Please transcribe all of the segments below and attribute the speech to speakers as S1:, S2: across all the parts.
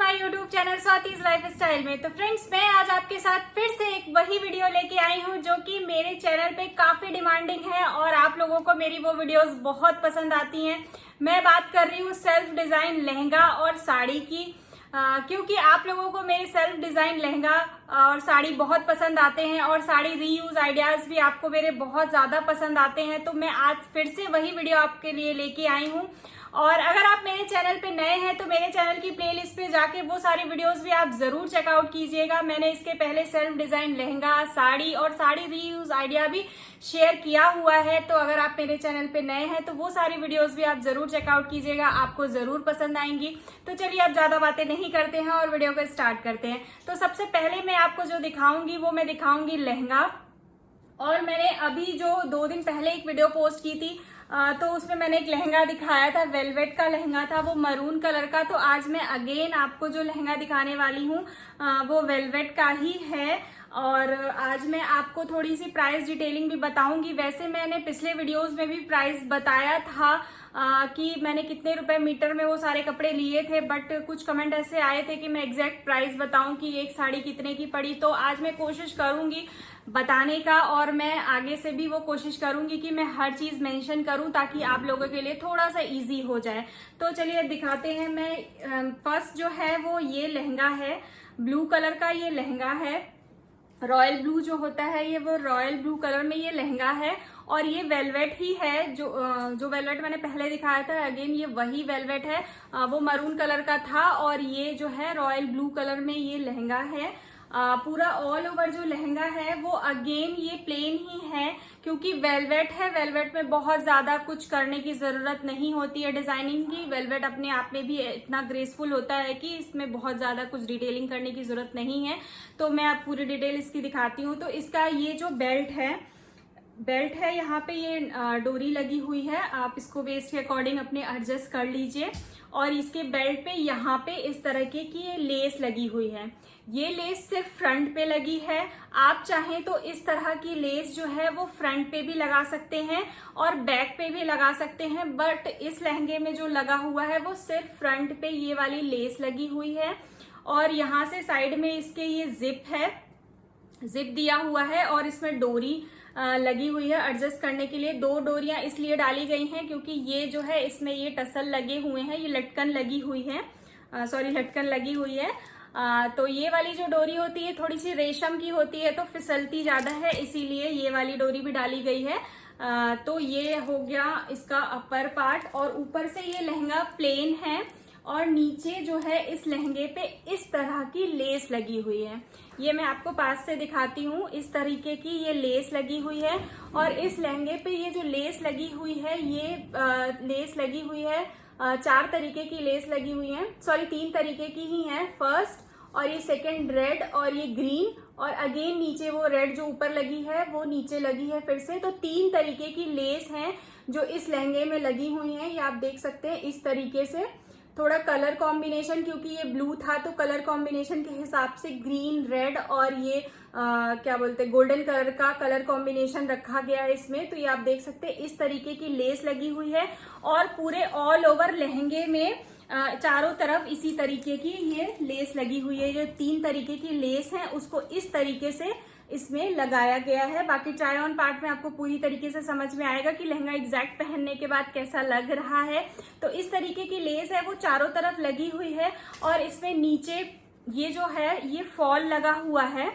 S1: My YouTube channel स्वाति's lifestyle में। तो friends, मैं आज आपके साथ फिर से एक वही वीडियो लेके आई हूँ जो कि मेरे चैनल पे काफी डिमांडिंग है और आप लोगों को मेरी वो वीडियोस बहुत पसंद आती हैं। मैं बात कर रही हूँ सेल्फ डिजाइन लहंगा और साड़ी की, क्योंकि आप लोगों को मेरे सेल्फ डिजाइन लहंगा और साड़ी बहुत पसंद आते हैं और साड़ी रीयूज आइडियाज भी आपको मेरे बहुत ज्यादा पसंद आते हैं। तो मैं आज फिर से वही वीडियो आपके लिए लेके आई हूँ। और अगर आप मेरे चैनल पे नए हैं तो मेरे चैनल की प्लेलिस्ट पे जाके वो सारी वीडियोस भी आप जरूर चेकआउट कीजिएगा। मैंने इसके पहले सेल्फ डिजाइन लहंगा, साड़ी और साड़ी रीयूज आइडिया भी शेयर किया हुआ है। तो अगर आप मेरे चैनल पे नए हैं तो वो सारी वीडियोस भी आप जरूर चेकआउट कीजिएगा, आपको जरूर पसंद आएंगी। तो चलिए अब ज्यादा बातें नहीं करते हैं और वीडियो को स्टार्ट करते हैं। तो सबसे पहले मैं आपको जो दिखाऊंगी वो मैं दिखाऊंगी लहंगा। और मैंने अभी जो 2 दिन पहले एक वीडियो पोस्ट की थी तो उसमें मैंने एक लहंगा दिखाया था, वेलवेट का लहंगा था, वो मरून कलर का। तो आज मैं अगेन आपको जो लहंगा दिखाने वाली हूँ वो वेलवेट का ही है। और आज मैं आपको थोड़ी सी प्राइस डिटेलिंग भी बताऊंगी। वैसे मैंने पिछले वीडियोस में भी प्राइस बताया था कि मैंने कितने रुपए मीटर में वो सारे कपड़े लिए थे, बट कुछ कमेंट ऐसे आए थे कि मैं एग्जैक्ट प्राइस बताऊं कि एक साड़ी कितने की पड़ी। तो आज मैं कोशिश करूंगी बताने का और मैं आगे से भी वो कोशिश करूंगी कि मैं हर चीज मेंशन करूं ताकि आप लोगों के लिए थोड़ा सा इजी हो जाए। तो चलिए दिखाते हैं। मैं फर्स्ट जो है वो ये लहंगा है, ब्लू कलर का ये लहंगा है। रॉयल ब्लू जो होता है ये वो रॉयल ब्लू कलर में ये लहंगा है। और ये वेलवेट ही है, जो वेलवेट मैंने पहले दिखाया था अगेन ये वही वेलवेट है। वो मरून कलर का था और ये जो है रॉयल ब्लू कलर में ये लहंगा है। पूरा ऑल ओवर जो लहंगा है वो अगेन ये प्लेन ही है, क्योंकि वेलवेट है। वेलवेट में बहुत ज्यादा कुछ करने की जरूरत नहीं होती है डिजाइनिंग की। वेलवेट अपने आप में भी इतना ग्रेसफुल होता है कि इसमें बहुत ज्यादा कुछ डिटेलिंग करने की जरूरत नहीं है। तो मैं आप पूरी डिटेल इसकी दिखाती हूँ। तो इसका ये जो बेल्ट है यहाँ पे ये डोरी लगी हुई है। आप इसको वेस्ट के अकॉर्डिंग अपने एडजस्ट कर लीजिए। और इसके बेल्ट पे यहाँ पे इस तरह की ये लेस लगी हुई है। ये लेस सिर्फ फ्रंट पे लगी है। आप चाहें तो इस तरह की लेस जो है वो फ्रंट पे भी लगा सकते हैं और बैक पे भी लगा सकते हैं, बट इस लहंगे में जो लगा हुआ है वो सिर्फ फ्रंट पे ये वाली लेस लगी हुई है। और यहाँ से साइड में इसके ये जिप दिया हुआ है और इसमें डोरी लगी हुई है एडजस्ट करने के लिए। 2 डोरियां इसलिए डाली गई हैं क्योंकि ये जो है इसमें ये टसल लगे हुए हैं, ये लटकन लगी हुई है, लटकन लगी हुई है। तो ये वाली जो डोरी होती है थोड़ी सी रेशम की होती है तो फिसलती ज्यादा है, इसीलिए ये वाली डोरी भी डाली गई है। तो ये हो गया इसका अपर पार्ट। और ऊपर से ये लहंगा प्लेन है और नीचे जो है इस लहंगे पे इस तरह की लेस लगी हुई है। ये मैं आपको पास से दिखाती हूँ। इस तरीके की ये लेस लगी हुई है और इस लहंगे पे ये जो लेस लगी हुई है ये लेस लगी हुई है 4 तरीके की लेस लगी हुई है, 3 तरीके की ही है। फर्स्ट और ये सेकंड रेड और ये ग्रीन और अगेन नीचे वो रेड जो ऊपर लगी है वो नीचे लगी है फिर से। तो 3 तरीके की लेस हैं जो इस लहंगे में लगी हुई हैं। ये आप देख सकते हैं इस तरीके से। थोड़ा कलर कॉम्बिनेशन, क्योंकि ये ब्लू था तो कलर कॉम्बिनेशन के हिसाब से ग्रीन, रेड और ये क्या बोलते हैं गोल्डन कलर का कलर कॉम्बिनेशन रखा गया है इसमें। तो ये आप देख सकते हैं इस तरीके की लेस लगी हुई है और पूरे ऑल ओवर लहंगे में चारों तरफ इसी तरीके की ये लेस लगी हुई है। जो 3 तरीके की लेस है उसको इस तरीके से इसमें लगाया गया है। बाकी ट्राई ऑन पार्ट में आपको पूरी तरीके से समझ में आएगा कि लहंगा एग्जैक्ट पहनने के बाद कैसा लग रहा है। तो इस तरीके की लेस है वो चारों तरफ लगी हुई है और इसमें नीचे ये जो है ये फॉल लगा हुआ है,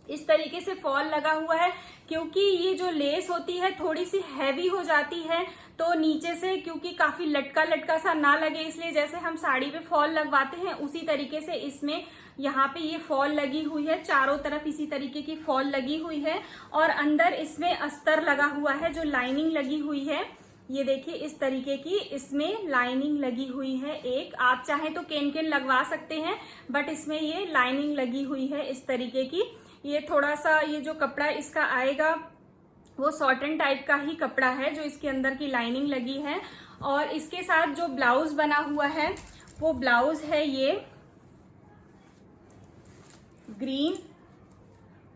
S1: इस तरीके से फॉल लगा हुआ है। क्योंकि ये जो लेस होती है थोड़ी सी हैवी हो जाती है तो नीचे से, क्योंकि काफी लटका सा ना लगे, इसलिए जैसे हम साड़ी पे फॉल लगवाते हैं उसी तरीके से इसमें यहाँ पे ये फॉल लगी हुई है। चारों तरफ इसी तरीके की फॉल लगी हुई है और अंदर इसमें अस्तर लगा हुआ है जो लाइनिंग लगी हुई है। ये देखिए इस तरीके की इसमें लाइनिंग लगी हुई है। एक आप चाहे तो केन लगवा सकते हैं, बट इसमें ये लाइनिंग लगी हुई है इस तरीके की। ये थोड़ा सा ये जो कपड़ा इसका आएगा वो सॉटन टाइप का ही कपड़ा है जो इसके अंदर की लाइनिंग लगी है। और इसके साथ जो ब्लाउज बना हुआ है वो ब्लाउज है ये ग्रीन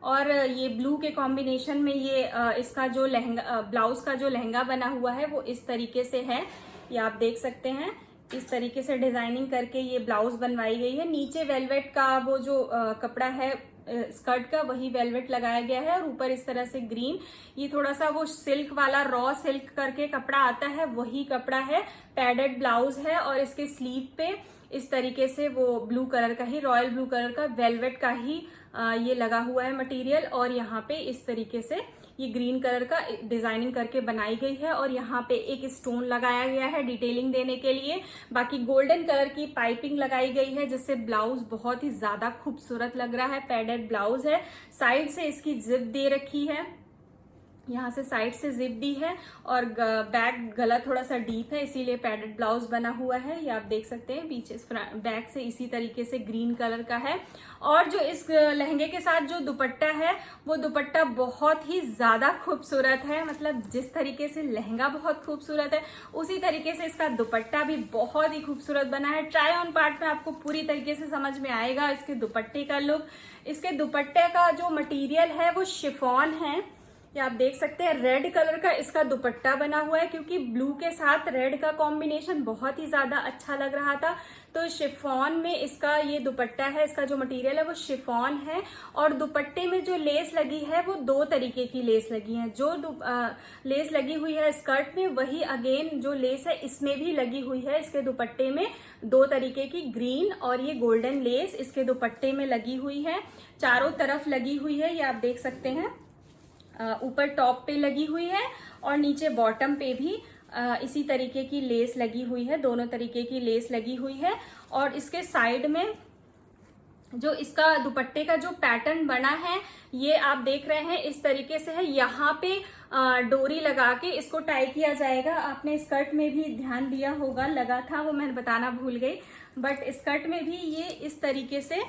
S1: और ये ब्लू के कॉम्बिनेशन में। ये इसका जो लहंगा ब्लाउज का जो लहंगा बना हुआ है वो इस तरीके से है। ये आप देख सकते हैं इस तरीके से डिजाइनिंग करके ये ब्लाउज बनवाई गई है। नीचे वेलवेट का वो जो कपड़ा है स्कर्ट का, वही वेलवेट लगाया गया है और ऊपर इस तरह से ग्रीन, ये थोड़ा सा वो सिल्क वाला रॉ सिल्क करके कपड़ा आता है, वही कपड़ा है। पैडेड ब्लाउज है और इसके स्लीव पे इस तरीके से वो ब्लू कलर का ही, रॉयल ब्लू कलर का वेलवेट का ही ये लगा हुआ है मटेरियल। और यहाँ पे इस तरीके से ये ग्रीन कलर का डिजाइनिंग करके बनाई गई है और यहाँ पे एक स्टोन लगाया गया है डिटेलिंग देने के लिए। बाकी गोल्डन कलर की पाइपिंग लगाई गई है जिससे ब्लाउज बहुत ही ज्यादा खूबसूरत लग रहा है। पैडेड ब्लाउज है, साइड से इसकी जिप दे रखी है, यहाँ से साइड से जिप दी है और बैक गला थोड़ा सा डीप है इसीलिए पैडेड ब्लाउज बना हुआ है। ये आप देख सकते हैं पीछे बैक से इसी तरीके से ग्रीन कलर का है। और जो इस लहंगे के साथ जो दुपट्टा है वो दुपट्टा बहुत ही ज्यादा खूबसूरत है। मतलब जिस तरीके से लहंगा बहुत खूबसूरत है उसी तरीके से इसका दुपट्टा भी बहुत ही खूबसूरत बना है। ट्राई ऑन पार्ट में आपको पूरी तरीके से समझ में आएगा इसके दुपट्टे का लुक। इसके दुपट्टे का जो मटीरियल है वो शिफॉन है, ये आप देख सकते हैं। रेड कलर का इसका दुपट्टा बना हुआ है क्योंकि ब्लू के साथ रेड का कॉम्बिनेशन बहुत ही ज्यादा अच्छा लग रहा था, तो शिफॉन में इसका ये दुपट्टा है। इसका जो मटेरियल है वो शिफॉन है और दुपट्टे में जो लेस लगी है वो दो तरीके की लेस लगी है। जो लेस लगी हुई है स्कर्ट में वही अगेन जो लेस है इसमें भी लगी हुई है। इसके दुपट्टे में दो तरीके की ग्रीन और ये गोल्डन लेस इसके दुपट्टे में लगी हुई है, चारों तरफ लगी हुई है। ये आप देख सकते हैं ऊपर टॉप पे लगी हुई है और नीचे बॉटम पे भी इसी तरीके की लेस लगी हुई है, दोनों तरीके की लेस लगी हुई है। और इसके साइड में जो इसका दुपट्टे का जो पैटर्न बना है ये आप देख रहे हैं इस तरीके से है। यहाँ पे डोरी लगा के इसको टाई किया जाएगा। आपने स्कर्ट में भी ध्यान दिया होगा, लगा था वो मैंने बताना भूल गई, बट स्कर्ट में भी ये इस तरीके से,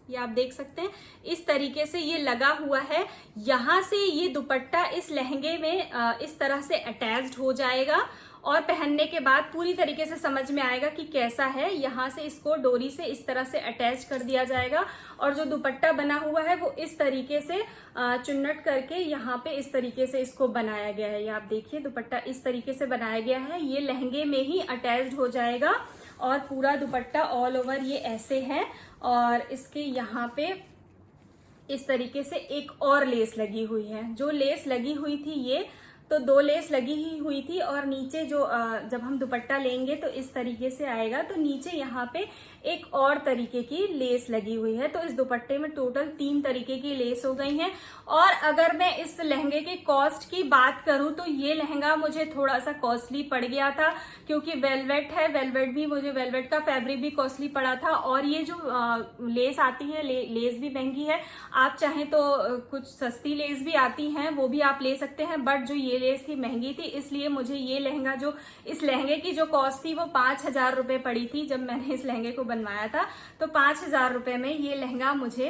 S1: ये आप देख सकते हैं इस तरीके से ये लगा हुआ है। यहाँ से ये दुपट्टा इस लहंगे में इस तरह से अटैच्ड हो जाएगा और पहनने के बाद पूरी तरीके से समझ में आएगा कि कैसा है। यहाँ से इसको डोरी से इस तरह से अटैच कर दिया जाएगा और जो दुपट्टा बना हुआ है वो इस तरीके से चुन्नट करके यहाँ पे इस तरीके से इसको बनाया गया है। ये आप देखिए दुपट्टा इस तरीके से बनाया गया है, ये लहंगे में ही अटैच्ड हो जाएगा और पूरा दुपट्टा ऑल ओवर ये ऐसे है। और इसके यहाँ पे इस तरीके से एक और लेस लगी हुई है। जो लेस लगी हुई थी ये तो दो लेस लगी ही हुई थी और नीचे जो जब हम दुपट्टा लेंगे तो इस तरीके से आएगा, तो नीचे यहाँ पे एक और तरीके की लेस लगी हुई है। तो इस दुपट्टे में टोटल 3 तरीके की लेस हो गई हैं। और अगर मैं इस लहंगे के कॉस्ट की बात करूं तो ये लहंगा मुझे थोड़ा सा कॉस्टली पड़ गया था क्योंकि वेलवेट है, वेलवेट भी मुझे वेलवेट का फैब्रिक भी कॉस्टली पड़ा था और ये जो लेस आती है लेस भी महंगी है। आप चाहें तो कुछ सस्ती लेस भी आती हैं वो भी आप ले सकते हैं, बट जो ये लेस थी महंगी थी, इसलिए मुझे ये लहंगा जो इस लहंगे की जो कॉस्ट थी वो 5,000 रुपए पड़ी थी। जब मैंने इस लहंगे को बनवाया था तो 5,000 रुपए में ये लहंगा मुझे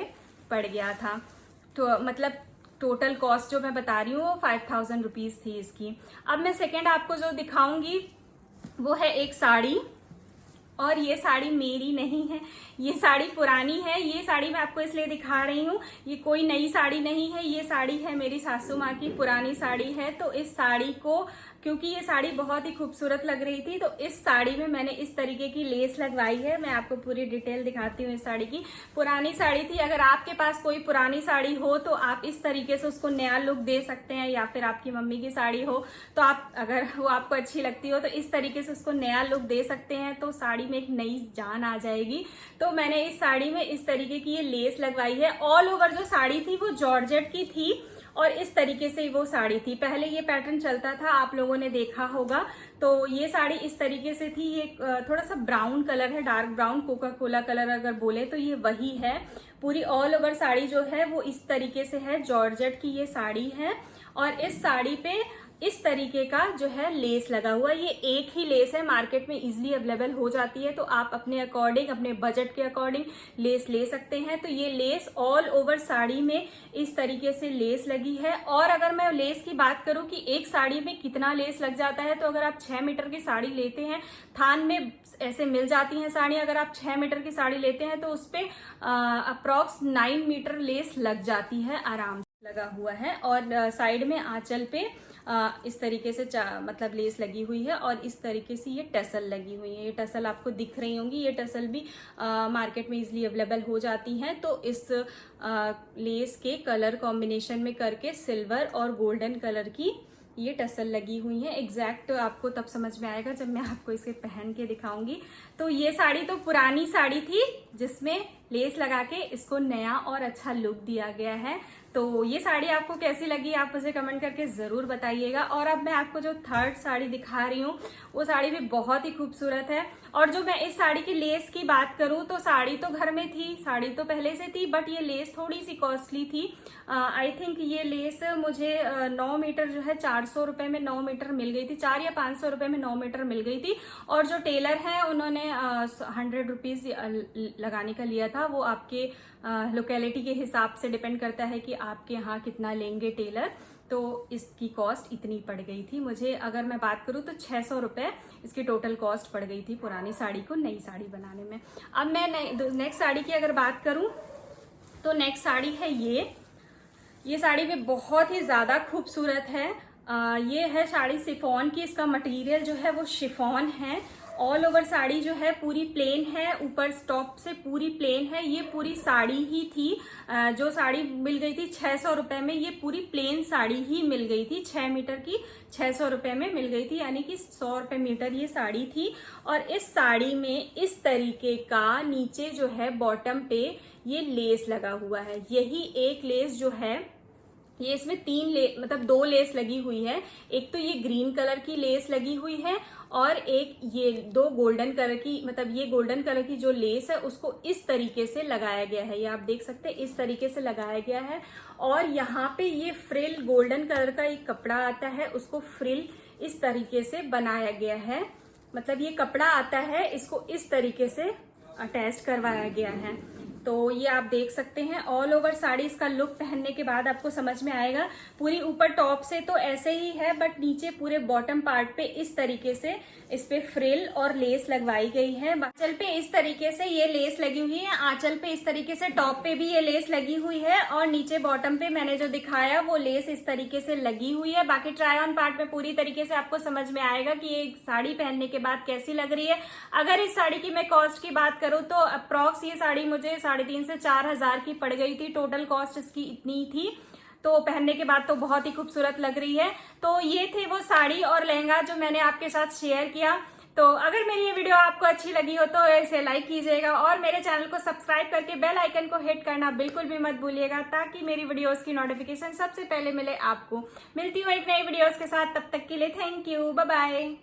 S1: पड़ गया था। तो मतलब टोटल कॉस्ट जो मैं बता रही हूँ वो 5,000 रुपीज थी इसकी। अब मैं सेकेंड आपको जो दिखाऊंगी वो है एक साड़ी, और ये साड़ी मेरी नहीं है, ये साड़ी पुरानी है। ये साड़ी मैं आपको इसलिए दिखा रही हूँ, ये कोई नई साड़ी नहीं है, ये साड़ी है मेरी सासू माँ की पुरानी साड़ी है। तो इस साड़ी को, क्योंकि ये साड़ी बहुत ही खूबसूरत लग रही थी, तो इस साड़ी में मैंने इस तरीके की लेस लगवाई है। मैं आपको पूरी डिटेल दिखाती हूँ इस साड़ी की। पुरानी साड़ी थी, अगर आपके पास कोई पुरानी साड़ी हो तो आप इस तरीके से उसको नया लुक दे सकते हैं, या फिर आपकी मम्मी की साड़ी हो तो आप, अगर वो आपको अच्छी लगती हो तो इस तरीके से उसको नया लुक दे सकते हैं, तो साड़ी में एक नई जान आ जाएगी। तो मैंने इस साड़ी में इस तरीके की ये लेस लगवाई है। ऑल ओवर जो साड़ी थी वो जॉर्जेट की थी और इस तरीके से वो साड़ी थी। पहले ये पैटर्न चलता था, आप लोगों ने देखा होगा। तो ये साड़ी इस तरीके से थी। ये थोड़ा सा ब्राउन कलर है, dark brown, Coca Cola colour अगर बोले तो ये वही है। पूरी ऑल ओवर साड़ी जो है वो इस तरीके से है, जॉर्जेट की ये साड़ी है। और इस साड़ी पे इस तरीके का जो है लेस लगा हुआ है। ये एक ही लेस है, मार्केट में इजीली अवेलेबल हो जाती है, तो आप अपने अकॉर्डिंग, अपने बजट के अकॉर्डिंग लेस ले सकते हैं। तो ये लेस ऑल ओवर साड़ी में इस तरीके से लेस लगी है। और अगर मैं लेस की बात करूं कि एक साड़ी में कितना लेस लग जाता है, तो अगर आप 6 मीटर की साड़ी लेते हैं, थान में ऐसे मिल जाती हैं साड़ी, अगर आप 6 मीटर की साड़ी लेते हैं तो उस पर अप्रॉक्स 9 मीटर लेस लग जाती है, आराम से लगा हुआ है। और साइड में आंचल पे इस तरीके से मतलब लेस लगी हुई है और इस तरीके से ये टसल लगी हुई है। ये टसल आपको दिख रही होंगी, ये टसल भी मार्केट में इजीली अवेलेबल हो जाती हैं। तो इस लेस के कलर कॉम्बिनेशन में करके सिल्वर और गोल्डन कलर की ये टसल लगी हुई है। एग्जैक्ट आपको तब समझ में आएगा जब मैं आपको इसे पहन के दिखाऊंगी। तो ये साड़ी तो पुरानी साड़ी थी जिसमें लेस लगा के इसको नया और अच्छा लुक दिया गया है। तो ये साड़ी आपको कैसी लगी आप मुझे कमेंट करके जरूर बताइएगा। और अब मैं आपको जो थर्ड साड़ी दिखा रही हूँ वो साड़ी भी बहुत ही खूबसूरत है। और जो मैं इस साड़ी की लेस की बात करूँ तो साड़ी तो घर में थी, साड़ी तो पहले से थी, बट ये लेस थोड़ी सी कॉस्टली थी। आई थिंक ये लेस मुझे 9 मीटर जो है 400 रुपए में 9 मीटर मिल गई थी, 4 या 500 रुपए में 9 मीटर मिल गई थी। और जो टेलर है उन्होंने 100 रुपीज लगाने का लिया था। वो आपके लोकेलिटी के हिसाब से डिपेंड करता है कि आपके यहाँ कितना लेंगे टेलर। तो इसकी कॉस्ट इतनी पड़ गई थी मुझे। अगर मैं बात करूँ तो 600 रुपए इसकी टोटल कॉस्ट पड़ गई थी पुरानी साड़ी को नई साड़ी बनाने में। अब मैं नेक्स्ट साड़ी की अगर बात करूँ तो नेक्स्ट साड़ी है ये साड़ी भी बहुत ही ज्यादा खूबसूरत है। ये है साड़ी शिफॉन की, इसका मटेरियल जो है वो शिफॉन है। ऑल ओवर साड़ी जो है पूरी प्लेन है, ऊपर टॉप से पूरी प्लेन है। ये पूरी साड़ी ही थी, जो साड़ी मिल गई थी 600 रुपए में, ये पूरी प्लेन साड़ी ही मिल गई थी। 6 मीटर की 600 रुपए में मिल गई थी, यानी कि 100 रुपए मीटर ये साड़ी थी। और इस साड़ी में इस तरीके का नीचे जो है बॉटम पे ये लेस लगा हुआ है। यही एक लेस जो है ये इसमें 2 लेस लगी हुई है। एक तो ये ग्रीन कलर की लेस लगी हुई है और एक ये 2 गोल्डन कलर की, मतलब ये गोल्डन कलर की जो लेस है उसको इस तरीके से लगाया गया है। ये आप देख सकते हैं इस तरीके से लगाया गया है। और यहाँ पे ये फ्रिल, गोल्डन कलर का एक कपड़ा आता है उसको फ्रिल इस तरीके से बनाया गया है। मतलब ये कपड़ा आता है, इसको इस तरीके से अटैच करवाया गया है। तो ये आप देख सकते हैं ऑल ओवर साड़ी। इसका लुक पहनने के बाद आपको समझ में आएगा। पूरी ऊपर टॉप से तो ऐसे ही है, बट नीचे पूरे बॉटम पार्ट पे इस तरीके से इस पे फ्रिल और लेस लगवाई गई है। आंचल पे इस तरीके से ये लेस लगी हुई है, आंचल पे इस तरीके से, टॉप पे भी ये लेस लगी हुई है और नीचे बॉटम पे मैंने जो दिखाया वो लेस इस तरीके से लगी हुई है। बाकी ट्राई ऑन पार्ट में पूरी तरीके से आपको समझ में आएगा कि ये साड़ी पहनने के बाद कैसी लग रही है। अगर इस साड़ी की मैं कॉस्ट की बात करूं तो अप्रॉक्स ये साड़ी मुझे 3,500 से 4,000 की पड़ गई थी। टोटल कॉस्ट इसकी इतनी थी। तो पहनने के बाद तो बहुत ही खूबसूरत लग रही है। तो ये थे वो साड़ी और लहंगा जो मैंने आपके साथ शेयर किया। तो अगर मेरी ये वीडियो आपको अच्छी लगी हो तो इसे लाइक कीजिएगा और मेरे चैनल को सब्सक्राइब करके बेल आइकन को हिट करना बिल्कुल भी मत भूलिएगा, ताकि मेरी वीडियोस की नोटिफिकेशन सबसे पहले मिले आपको। मिलती हूँ एक नई वीडियोस के साथ, तब तक के लिए थैंक यू, बाय बाय।